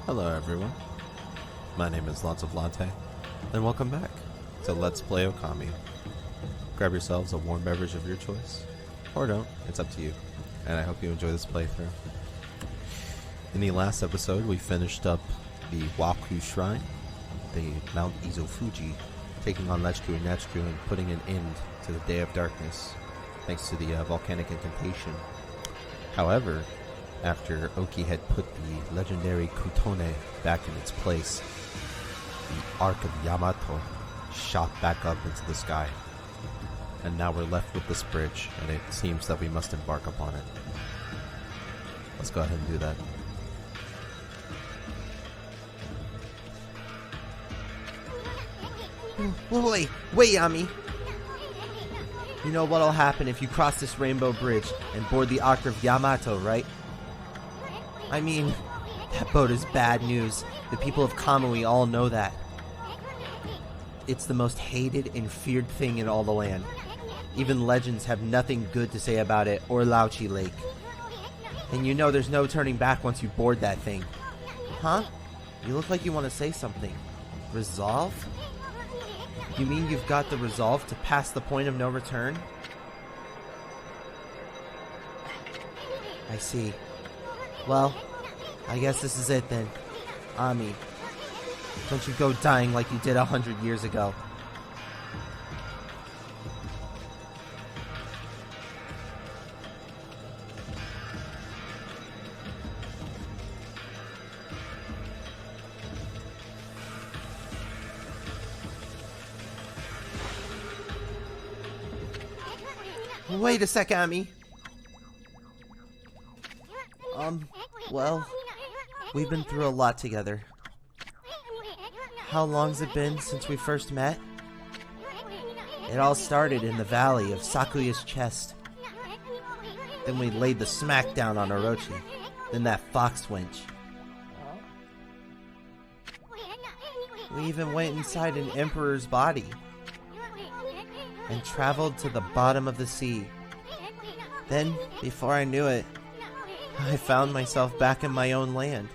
Hello everyone, my name is LotsofLatte, and welcome back to Let's Play Okami. Grab yourselves a warm beverage of your choice, or don't, it's up to you, and I hope you enjoy this playthrough. In the last episode, we finished up the Waku Shrine, the Mount Izofuji, taking on Lechku and Netchku and putting an end to the Day of Darkness, thanks to the volcanic incantation. However, after Oki had put the legendary Kutone back in its place, the Ark of Yamato shot back up into the sky. And now we're left with this bridge, and it seems that we must embark upon it. Let's go ahead and do that. Wait, Yami! You know what'll happen if you cross this rainbow bridge and board the Ark of Yamato, right? I mean, that boat is bad news. The people of Kamui all know that. It's the most hated and feared thing in all the land. Even legends have nothing good to say about it or Lauchi Lake. And you know there's no turning back once you board that thing. Huh? You look like you want to say something. Resolve? You mean you've got the resolve to pass the point of no return? I see. Well, I guess this is it then. Ami, don't you go dying like you did 100 years ago. Wait a sec, Ami. Well, we've been through a lot together. How long's it been since we first met? It all started in the valley of Sakuya's chest. Then we laid the smack down on Orochi. Then that fox wench. We even went inside an emperor's body. And traveled to the bottom of the sea. Then, before I knew it, I found myself back in my own land.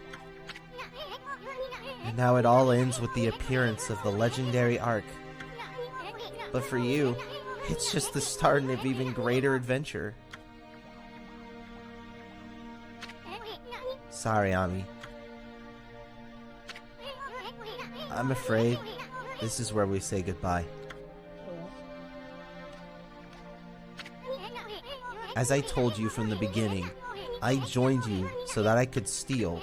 And now it all ends with the appearance of the legendary Ark. But for you, it's just the start of an even greater adventure. Sorry, Ami. I'm afraid this is where we say goodbye. As I told you from the beginning, I joined you so that I could steal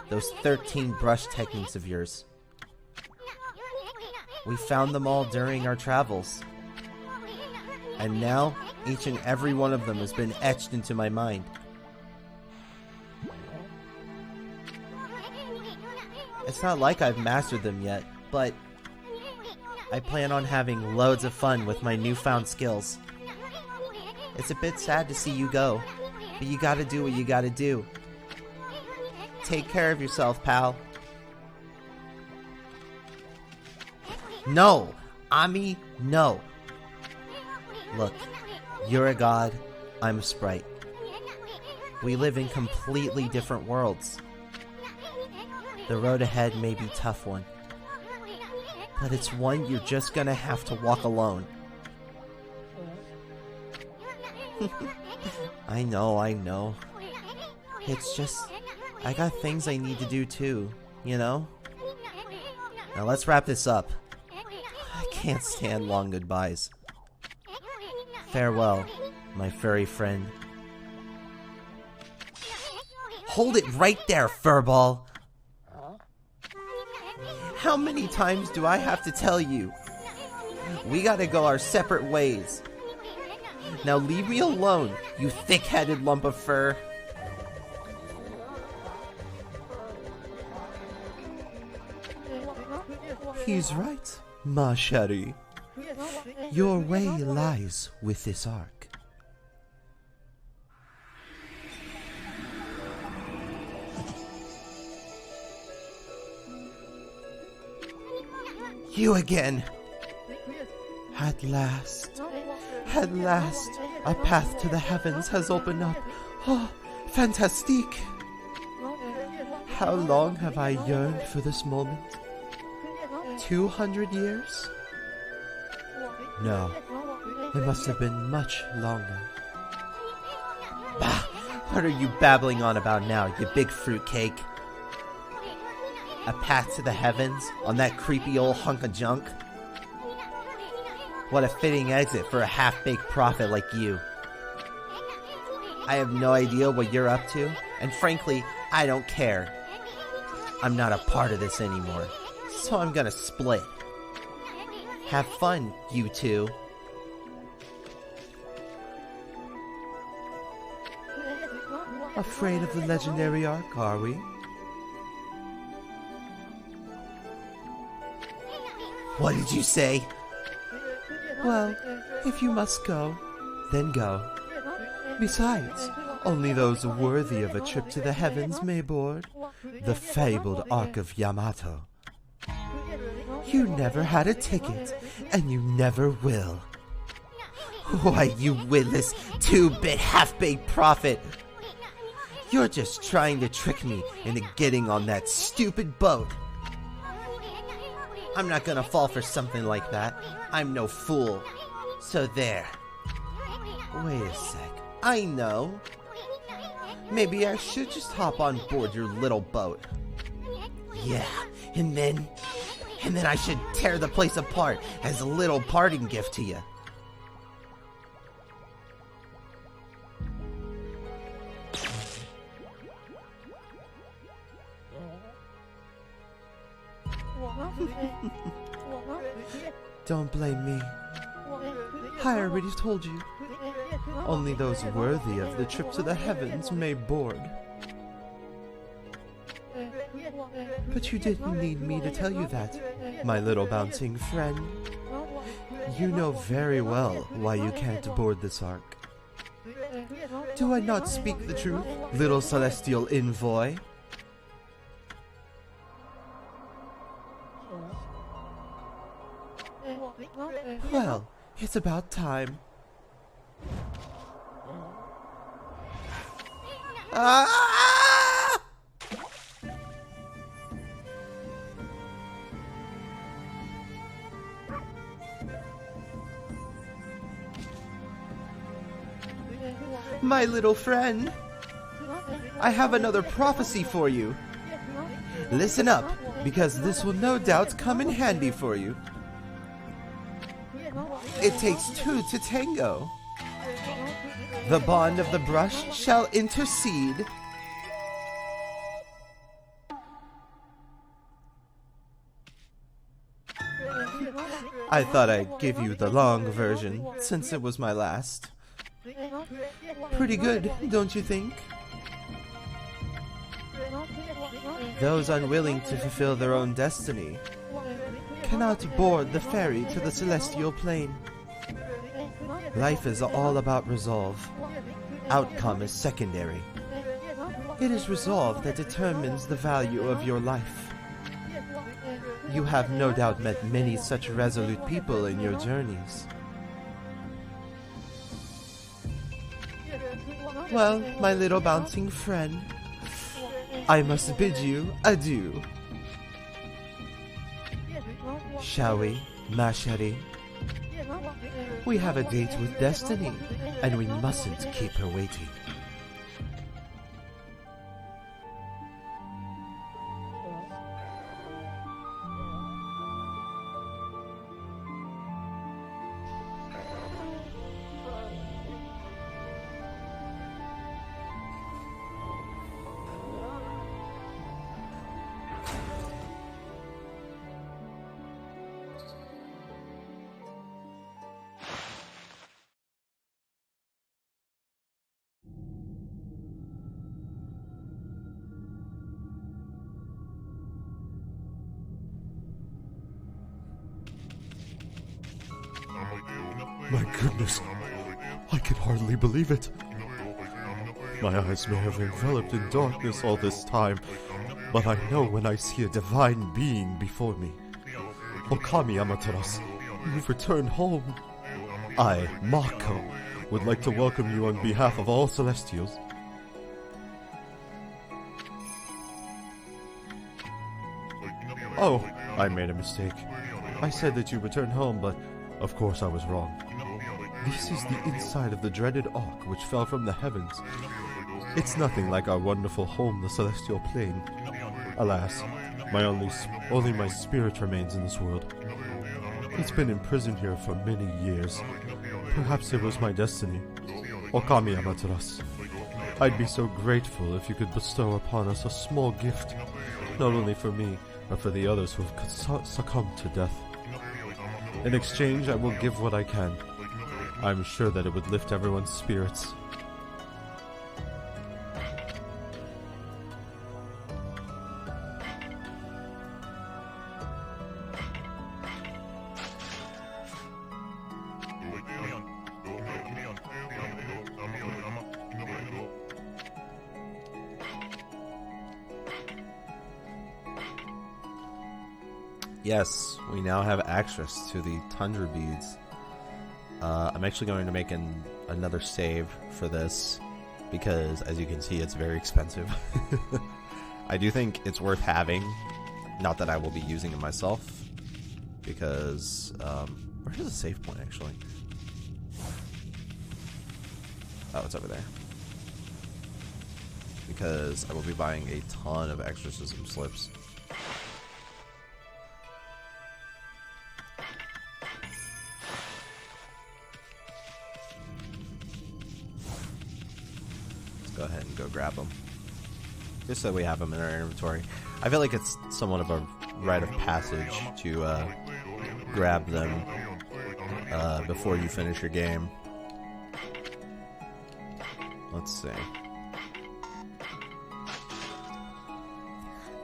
those 13 brush techniques of yours. We found them all during our travels. And now, each and every one of them has been etched into my mind. It's not like I've mastered them yet, but I plan on having loads of fun with my newfound skills. It's a bit sad to see you go, but you gotta do what you gotta do. Take care of yourself, pal. No! Ami, no! Look, you're a god, I'm a sprite. We live in completely different worlds. The road ahead may be a tough one, but it's one you're just gonna have to walk alone. I know. It's just, I got things I need to do too, you know? Now let's wrap this up. I can't stand long goodbyes. Farewell, my furry friend. Hold it right there, furball! How many times do I have to tell you? We gotta go our separate ways. Now leave me alone, you thick-headed lump of fur. He's right, ma chérie. Your way lies with this Ark. You again. At last, a path to the heavens has opened up. Oh, fantastique. How long have I yearned for this moment? 200 years? No, it must have been much longer. Bah! What are you babbling on about now, you big fruitcake? A path to the heavens on that creepy old hunk of junk? What a fitting exit for a half-baked prophet like you. I have no idea what you're up to, and frankly, I don't care. I'm not a part of this anymore, so I'm gonna split. Have fun, you two. Afraid of the legendary Ark, are we? What did you say? Well, if you must go, then go. Besides, only those worthy of a trip to the heavens may board the fabled Ark of Yamato. You never had a ticket, and you never will. Why, you witless, two-bit, half-baked prophet! You're just trying to trick me into getting on that stupid boat. I'm not gonna fall for something like that. I'm no fool. So there. Wait a sec. I know. Maybe I should just hop on board your little boat. Yeah, and then I should tear the place apart as a little parting gift to you. Don't blame me. I already told you. Only those worthy of the trip to the heavens may board. But you didn't need me to tell you that, my little bouncing friend. You know very well why you can't board this ark. Do I not speak the truth, little celestial envoy? Well, it's about time. Ah! My little friend, I have another prophecy for you. Listen up, because this will no doubt come in handy for you. It takes two to tango. The bond of the brush shall intercede. I thought I'd give you the long version, since it was my last. Pretty good, don't you think? Those unwilling to fulfill their own destiny cannot board the ferry to the celestial plane. Life is all about resolve. Outcome is secondary. It is resolve that determines the value of your life. You have no doubt met many such resolute people in your journeys. Well, my little bouncing friend, I must bid you adieu. Shall we, ma chérie? We have a date with destiny, and we mustn't keep her waiting. My goodness, I can hardly believe it. My eyes may have enveloped in darkness all this time, but I know when I see a divine being before me. Okami Amaterasu, you've returned home. I, Mako, would like to welcome you on behalf of all Celestials. Oh, I made a mistake. I said that you returned home, but of course I was wrong. This is the inside of the dreaded Ark which fell from the heavens. It's nothing like our wonderful home, the celestial plane. Alas, only my spirit remains in this world. It's been imprisoned here for many years. Perhaps it was my destiny. Okami Amaterasu. I'd be so grateful if you could bestow upon us a small gift, not only for me, but for the others who have succumbed to death. In exchange, I will give what I can. I'm sure that it would lift everyone's spirits. Yes, we now have access to the Tundra Beads. I'm actually going to make another save for this because, as you can see, it's very expensive. I do think it's worth having. Not that I will be using it myself, because where's the save point actually? Oh, it's over there. Because I will be buying a ton of exorcism slips. Go ahead and go grab them, just so we have them in our inventory. I feel like it's somewhat of a rite of passage to grab them before you finish your game. Let's see.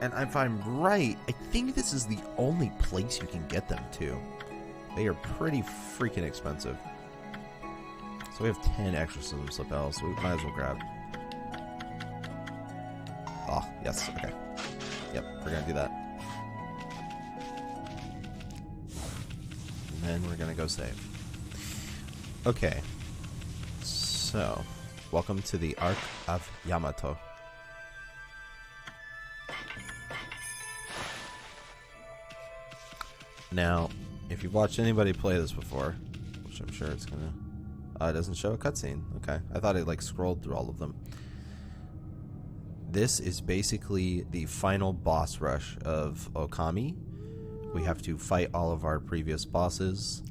And if I'm right, I think this is the only place you can get them too. They are pretty freaking expensive. So we have 10 exorcism slip bells, so we might as well grab. Oh, yes, okay. Yep, we're gonna do that. And then we're gonna go save. Okay. So, welcome to the Ark of Yamato. Now, if you've watched anybody play this before, which I'm sure it's gonna... it doesn't show a cutscene. Okay, I thought it like scrolled through all of them. This is basically the final boss rush of Okami. We have to fight all of our previous bosses.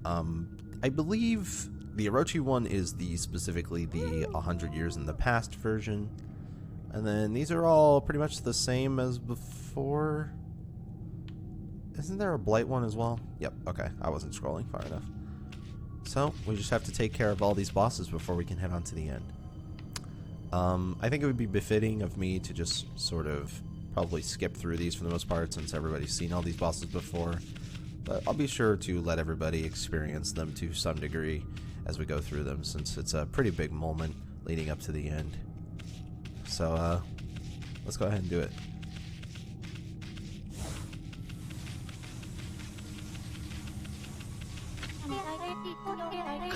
I believe the Orochi one is specifically the 100 years in the past version. And then these are all pretty much the same as before. Isn't there a Blight one as well? Yep, okay. I wasn't scrolling far enough. So, we just have to take care of all these bosses before we can head on to the end. I think it would be befitting of me to just sort of probably skip through these for the most part, since everybody's seen all these bosses before. But I'll be sure to let everybody experience them to some degree as we go through them, since it's a pretty big moment leading up to the end. So, let's go ahead and do it.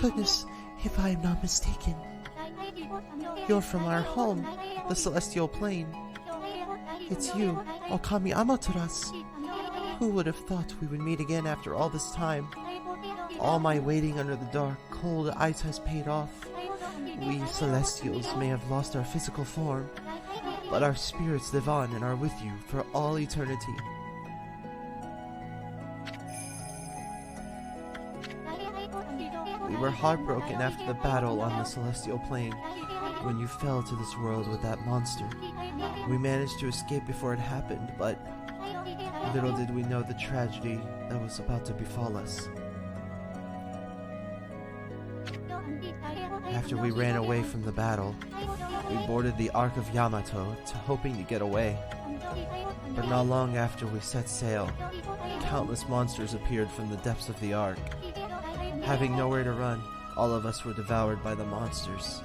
Goodness, if I am not mistaken, you're from our home, the celestial plane. It's you, Okami Amaterasu. Who would have thought we would meet again after all this time? All my waiting under the dark, cold ice has paid off. We celestials may have lost our physical form, but our spirits live on and are with you for all eternity. We were heartbroken after the battle on the celestial plane when you fell to this world with that monster. We managed to escape before it happened, but little did we know the tragedy that was about to befall us. After we ran away from the battle, we boarded the Ark of Yamato, hoping to get away. But not long after we set sail, countless monsters appeared from the depths of the Ark. Having nowhere to run, all of us were devoured by the monsters.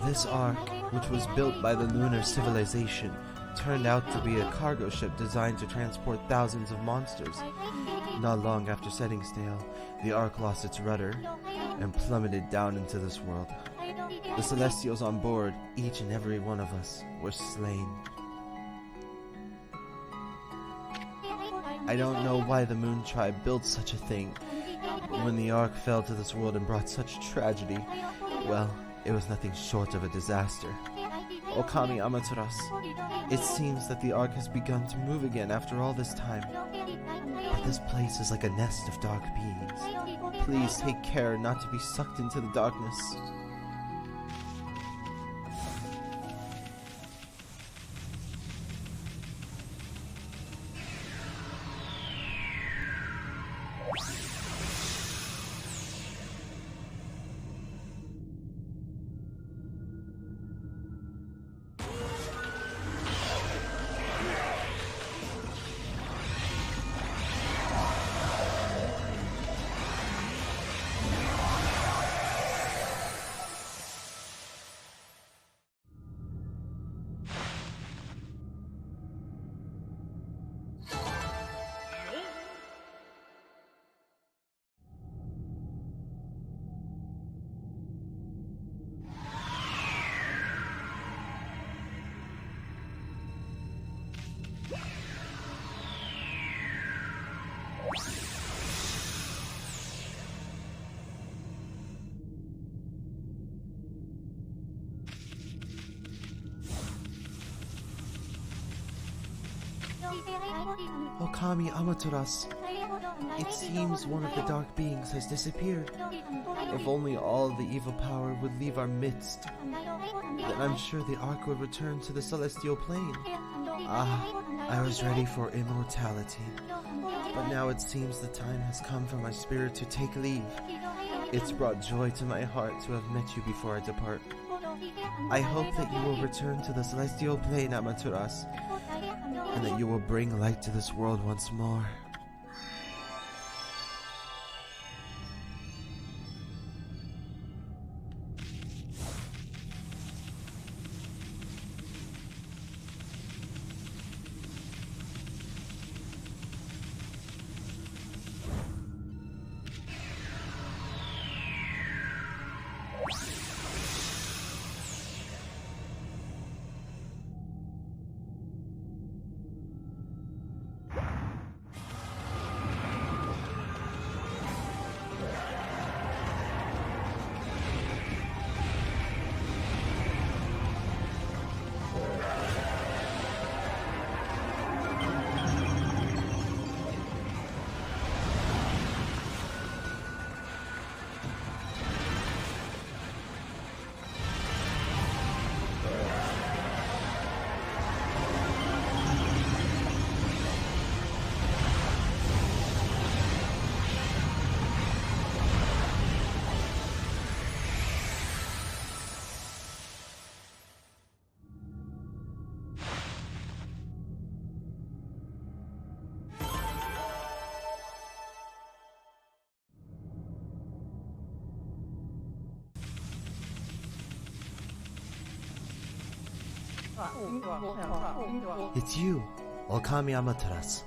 This Ark, which was built by the lunar civilization, turned out to be a cargo ship designed to transport thousands of monsters. Not long after setting sail, the Ark lost its rudder and plummeted down into this world. The Celestials on board, each and every one of us, were slain. I don't know why the Moon Tribe built such a thing. When the Ark fell to this world and brought such tragedy, well, it was nothing short of a disaster. Okami Amaterasu, it seems that the Ark has begun to move again after all this time. But this place is like a nest of dark beings. Please take care not to be sucked into the darkness. Okami Amaterasu, it seems one of the dark beings has disappeared. If only all the evil power would leave our midst, then I'm sure the Ark would return to the celestial plane. I was ready for immortality, but now it seems the time has come for my spirit to take leave. It's brought joy to my heart to have met you before I depart. I hope that you will return to the celestial plane, Amaterasu, and that you will bring light to this world once more. It's you, Okami Amaterasu.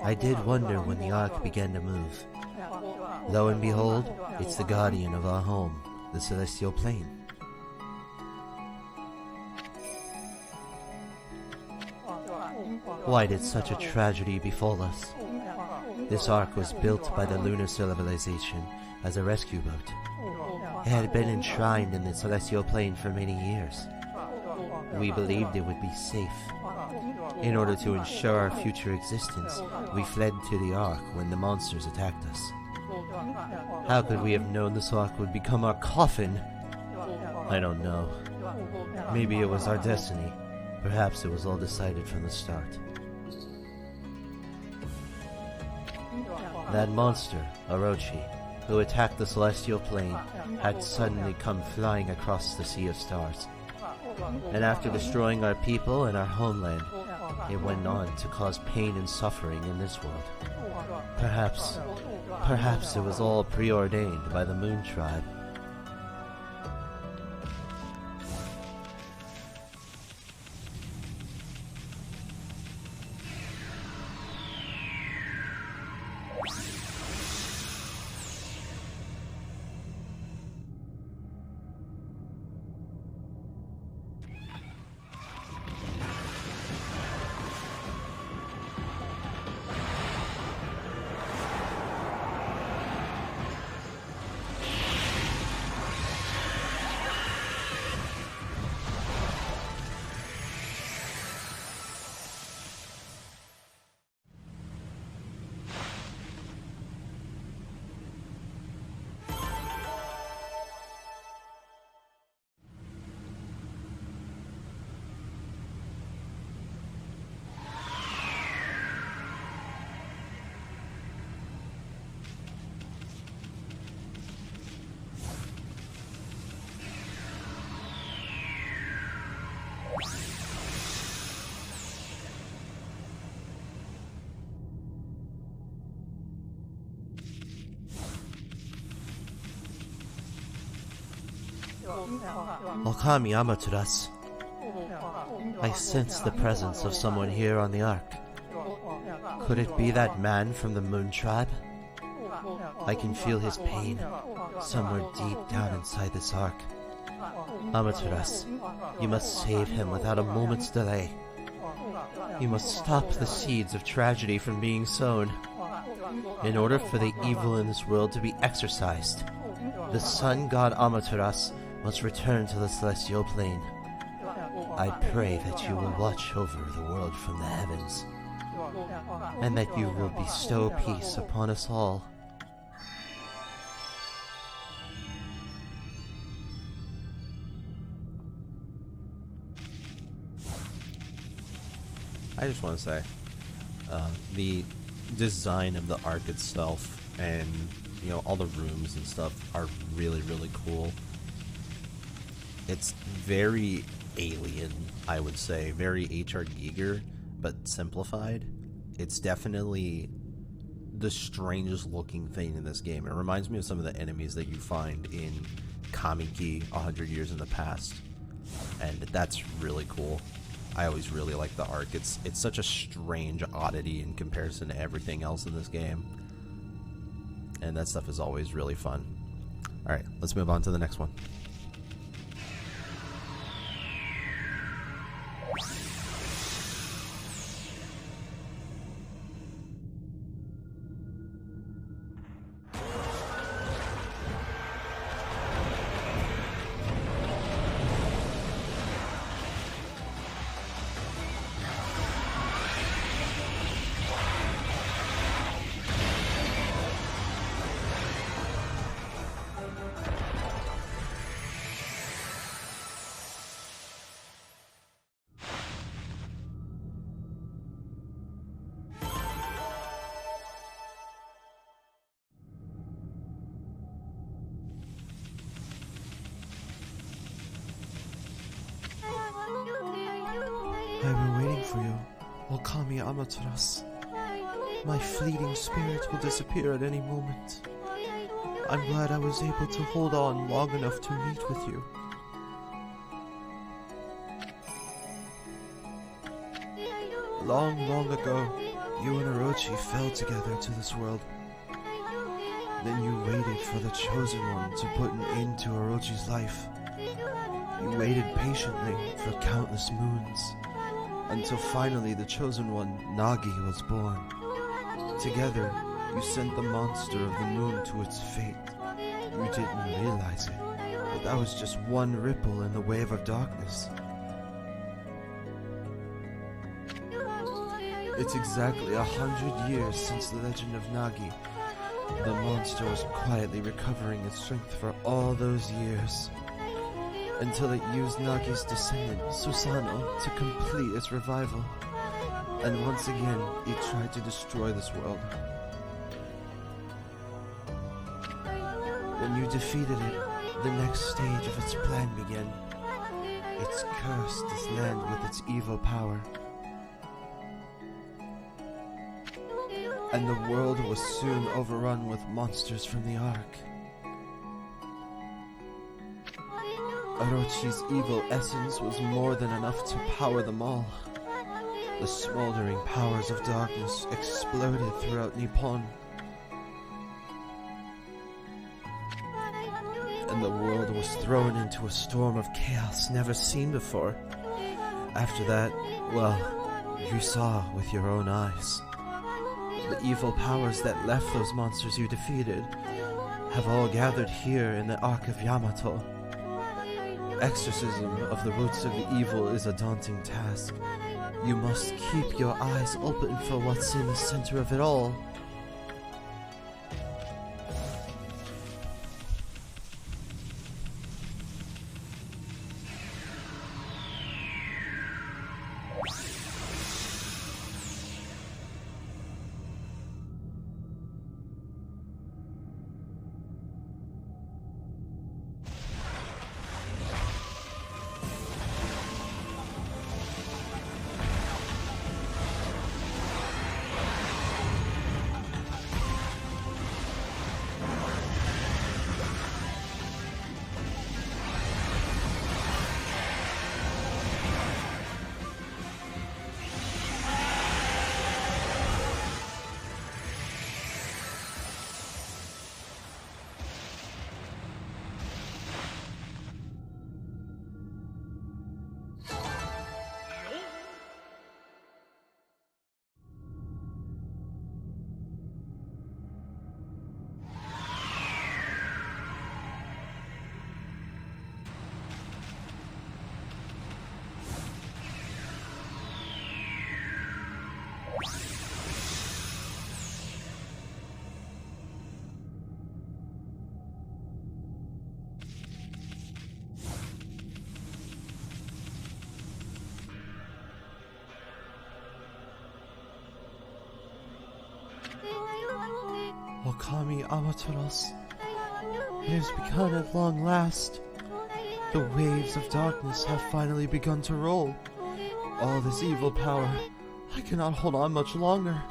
I did wonder when the Ark began to move. Lo and behold, it's the guardian of our home, the celestial plane. Why did such a tragedy befall us? This Ark was built by the lunar civilization as a rescue boat. It had been enshrined in the celestial plane for many years. We believed it would be safe. In order to ensure our future existence, we fled to the Ark when the monsters attacked us. How could we have known this Ark would become our coffin? I don't know. Maybe it was our destiny. Perhaps it was all decided from the start. That monster, Orochi, who attacked the celestial plane, had suddenly come flying across the sea of stars. And after destroying our people and our homeland, it went on to cause pain and suffering in this world. Perhaps it was all preordained by the Moon Tribe. Okami Amaterasu. I sense the presence of someone here on the Ark. Could it be that man from the Moon Tribe? I can feel his pain somewhere deep down inside this Ark. Amaterasu, you must save him without a moment's delay. You must stop the seeds of tragedy from being sown. In order for the evil in this world to be exorcised, the sun god Amaterasu must return to the celestial plane. I pray that you will watch over the world from the heavens, and that you will bestow peace upon us all. I just want to say, the design of the Ark itself and, you know, all the rooms and stuff are really, really cool. It's very alien, I would say, very H.R. Giger, but simplified. It's definitely the strangest looking thing in this game. It reminds me of some of the enemies that you find in Kamiki 100 years in the past, and that's really cool. I always really like the Ark. It's such a strange oddity in comparison to everything else in this game, and that stuff is always really fun. Alright, let's move on to the next one. I've been waiting for you, Okami Amaterasu. My fleeting spirit will disappear at any moment. I'm glad I was able to hold on long enough to meet with you. Long, long ago, you and Orochi fell together to this world. Then you waited for the Chosen One to put an end to Orochi's life. You waited patiently for countless moons, until finally the Chosen One, Nagi, was born. Together, you sent the monster of the moon to its fate. You didn't realize it, but that was just one ripple in the wave of darkness. It's exactly 100 years since the legend of Nagi. The monster was quietly recovering its strength for all those years, until it used Nagi's descendant, Susanoo, to complete its revival. And once again, it tried to destroy this world. When you defeated it, the next stage of its plan began. It cursed this land with its evil power. And the world was soon overrun with monsters from the Ark. Orochi's evil essence was more than enough to power them all. The smoldering powers of darkness exploded throughout Nippon, and the world was thrown into a storm of chaos never seen before. After that, well, you saw with your own eyes. The evil powers that left those monsters you defeated have all gathered here in the Ark of Yamato. Exorcism of the roots of the evil is a daunting task. You must keep your eyes open for what's in the center of it all. Okami amaterasu. It has begun at long last. The waves of darkness have finally begun to roll. All this evil power, I cannot hold on much longer.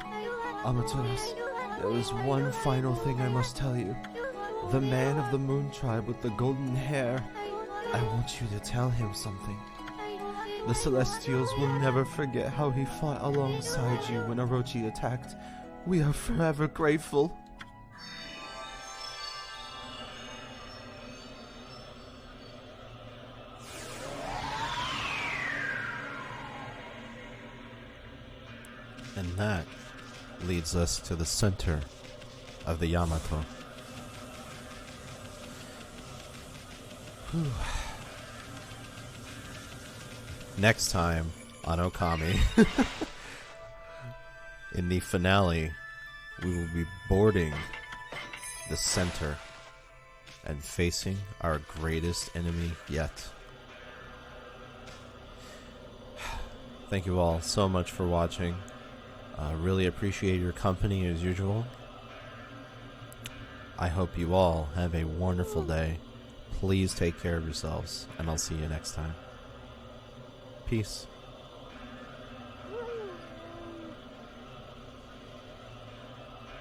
Amaterasu, there is one final thing I must tell you. The man of the moon tribe with the golden hair, I want you to tell him something. The Celestials will never forget how he fought alongside you when Orochi attacked. We are forever grateful. And that leads us to the center of the Yamato. Whew. Next time on Okami, in the finale, we will be boarding the center and facing our greatest enemy yet. Thank you all so much for watching. Really appreciate your company as usual. I hope you all have a wonderful day. Please take care of yourselves, and I'll see you next time. Peace.